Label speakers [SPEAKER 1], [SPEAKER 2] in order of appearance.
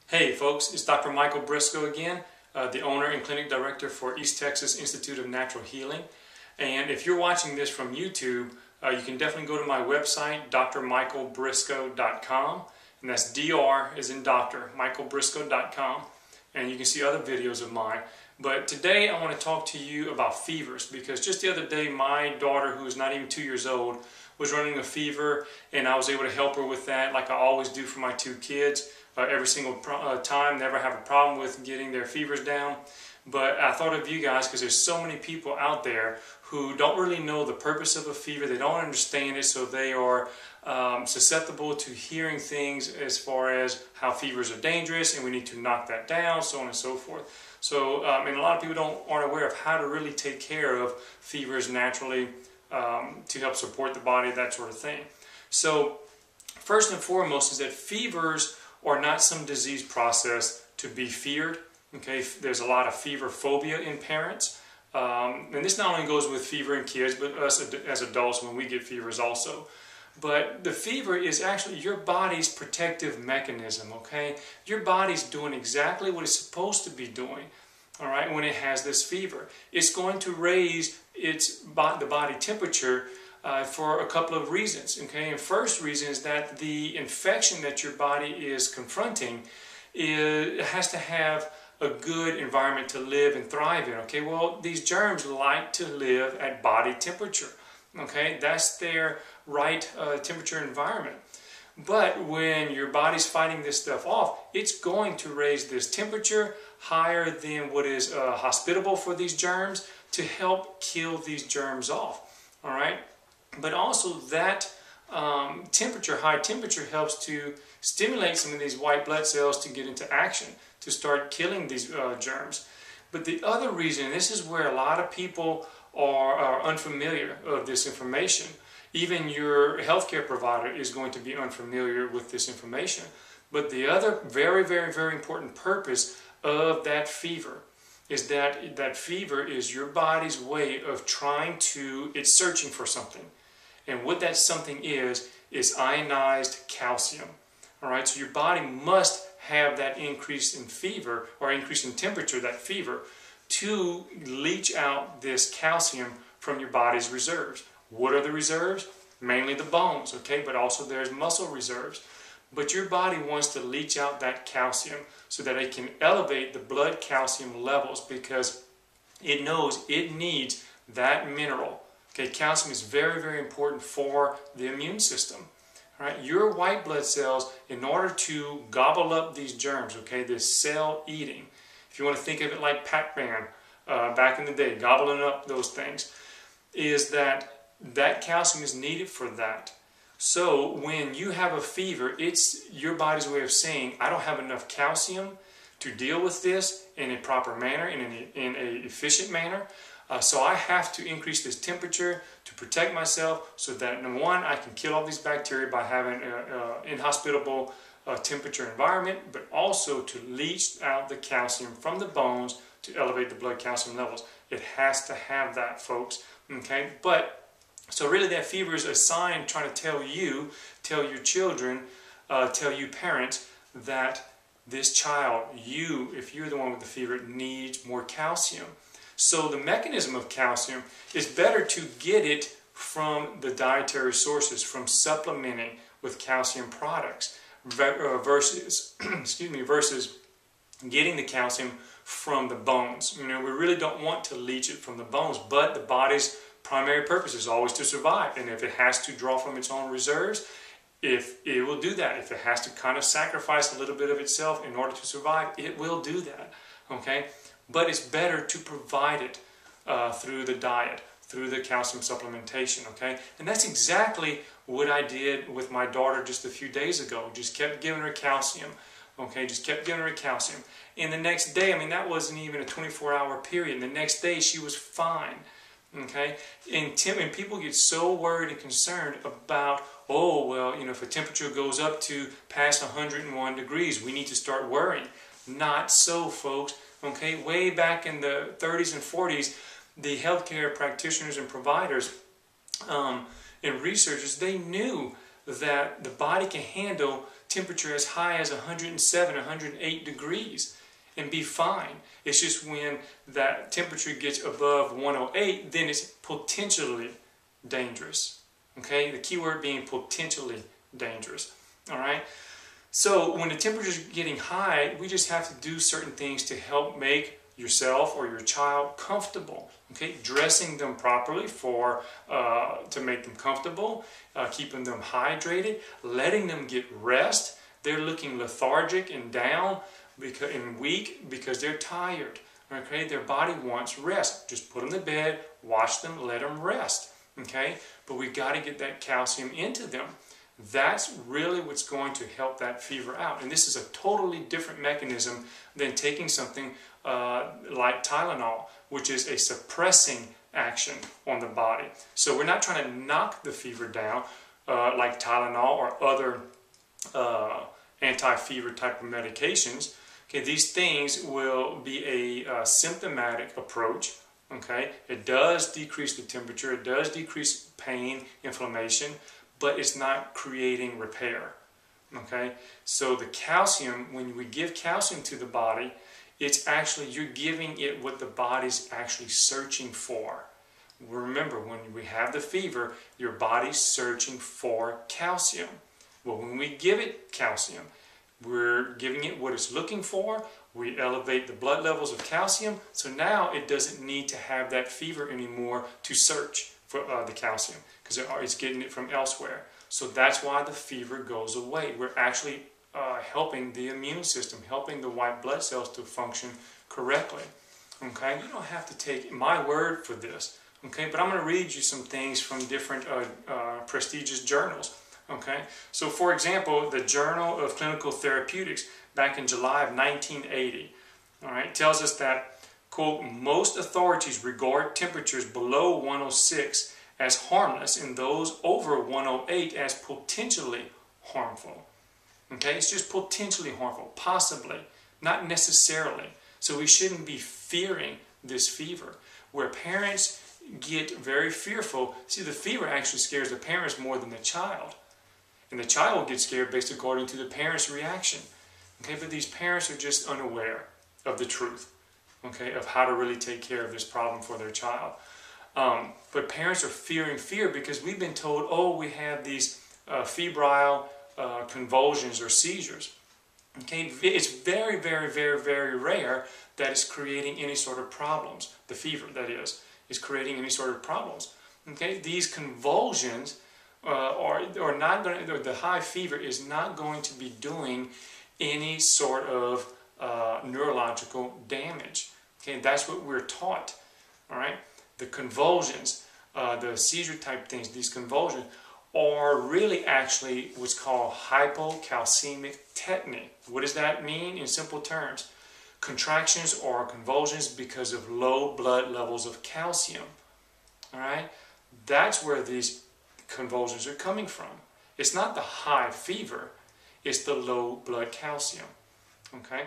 [SPEAKER 1] Hey folks, it's Dr. Michael Briscoe again, the owner and clinic director for East Texas Institute of Natural Healing. And if you're watching this from YouTube, you can definitely go to my website, drmichaelbriscoe.com, and that's DR as in doctor, michaelbriscoe.com, and you can see other videos of mine. But today I want to talk to you about fevers, because just the other day my daughter, who is not even 2 years old, was running a fever, and I was able to help her with that like I always do for my two kids. Every single time, never have a problem with getting their fevers down. But I thought of you guys because there's so many people out there who don't really know the purpose of a fever. They don't understand it, so they are susceptible to hearing things as far as how fevers are dangerous and we need to knock that down, so on and so forth. So, and a lot of people aren't aware of how to really take care of fevers naturally to help support the body, that sort of thing. So, first and foremost is that fevers are not some disease process to be feared. Okay, there's a lot of fever phobia in parents, and this not only goes with fever in kids, but us as adults when we get fevers also. But the fever is actually your body's protective mechanism. Okay, your body's doing exactly what it's supposed to be doing. All right, when it has this fever, it's going to raise the body temperature for a couple of reasons. Okay, and first reason is that the infection that your body is confronting has to have a good environment to live and thrive in. Okay, well, these germs like to live at body temperature. Okay, that's their right temperature environment. But when your body's fighting this stuff off, it's going to raise this temperature higher than what is hospitable for these germs to help kill these germs off. All right. But also that high temperature helps to stimulate some of these white blood cells to get into action, to start killing these germs. But the other reason, this is where a lot of people are unfamiliar of this information. Even your healthcare provider is going to be unfamiliar with this information. But the other very, very, very important purpose of that fever is that fever is your body's way of it's searching for something. And what that something is ionized calcium. All right, so your body must have that increase in fever or increase in temperature, that fever, to leach out this calcium from your body's reserves. What are the reserves? Mainly the bones, okay, but also there's muscle reserves. But your body wants to leach out that calcium so that it can elevate the blood calcium levels, because it knows it needs that mineral. Okay, calcium is very, very important for the immune system. All right, your white blood cells, in order to gobble up these germs, okay, this cell eating, if you want to think of it like Pac-Man back in the day, gobbling up those things, is that calcium is needed for that. So when you have a fever, it's your body's way of saying, I don't have enough calcium to deal with this in a proper manner, in an efficient manner. So I have to increase this temperature to protect myself so that, number one, I can kill all these bacteria by having an inhospitable temperature environment, but also to leach out the calcium from the bones to elevate the blood calcium levels. It has to have that, folks. Okay, but so really that fever is a sign trying to tell your children, tell you parents that this child, if you're the one with the fever, needs more calcium. So the mechanism of calcium is better to get it from the dietary sources, from supplementing with calcium products versus versus getting the calcium from the bones. You know, we really don't want to leach it from the bones, but the body's primary purpose is always to survive. And if it has to draw from its own reserves, if it will do that. If it has to kind of sacrifice a little bit of itself in order to survive, it will do that. Okay? But it's better to provide it through the diet, through the calcium supplementation, okay? And that's exactly what I did with my daughter just a few days ago. Just kept giving her calcium, okay? Just kept giving her calcium. And the next day, I mean, that wasn't even a 24-hour period. And the next day, she was fine, okay? And people get so worried and concerned about, oh, well, you know, if a temperature goes up to past 101 degrees, we need to start worrying. Not so, folks. Okay, way back in the 30s and 40s, the healthcare practitioners and providers and researchers, they knew that the body can handle temperature as high as 107, 108 degrees and be fine. It's just when that temperature gets above 108, then it's potentially dangerous. Okay, the key word being potentially dangerous. All right. So when the temperature is getting high, we just have to do certain things to help make yourself or your child comfortable. Okay, dressing them properly to make them comfortable, keeping them hydrated, letting them get rest. They're looking lethargic and down and weak because they're tired. Okay, their body wants rest. Just put them to bed, watch them, let them rest. Okay, but we got to get that calcium into them. That's really what's going to help that fever out. And this is a totally different mechanism than taking something like Tylenol, which is a suppressing action on the body. So we're not trying to knock the fever down like Tylenol or other anti-fever type of medications. Okay, these things will be a symptomatic approach. Okay, it does decrease the temperature, it does decrease pain, inflammation, but it's not creating repair. Okay, so the calcium, when we give calcium to the body, it's actually, you're giving it what the body's actually searching for. Remember, when we have the fever, your body's searching for calcium. Well, when we give it calcium, we're giving it what it's looking for. We elevate the blood levels of calcium, so now it doesn't need to have that fever anymore to search for the calcium, because it's getting it from elsewhere. So that's why the fever goes away. We're actually helping the immune system, helping the white blood cells to function correctly. Okay, you don't have to take my word for this. Okay, but I'm going to read you some things from different prestigious journals. Okay, so for example, the Journal of Clinical Therapeutics back in July of 1980, all right, tells us that, quote, most authorities regard temperatures below 106 as harmless and those over 108 as potentially harmful. Okay, it's just potentially harmful, possibly, not necessarily. So we shouldn't be fearing this fever. Where parents get very fearful, see, the fever actually scares the parents more than the child. And the child will get scared based according to the parent's reaction. Okay, but these parents are just unaware of the truth, okay, of how to really take care of this problem for their child. But parents are fearing fear because we've been told, oh, we have these febrile convulsions or seizures. Okay, it's very, very, very, very rare that it's creating any sort of problems. The fever, that is creating any sort of problems. Okay, these convulsions are not going to, the high fever is not going to be doing any sort of neurological damage. Okay, that's what we're taught. All right, the convulsions, the seizure type things, these convulsions are really actually what's called hypocalcemic tetany. What does that mean in simple terms? Contractions or convulsions because of low blood levels of calcium. All right, that's where these convulsions are coming from. It's not the high fever, it's the low blood calcium. Okay.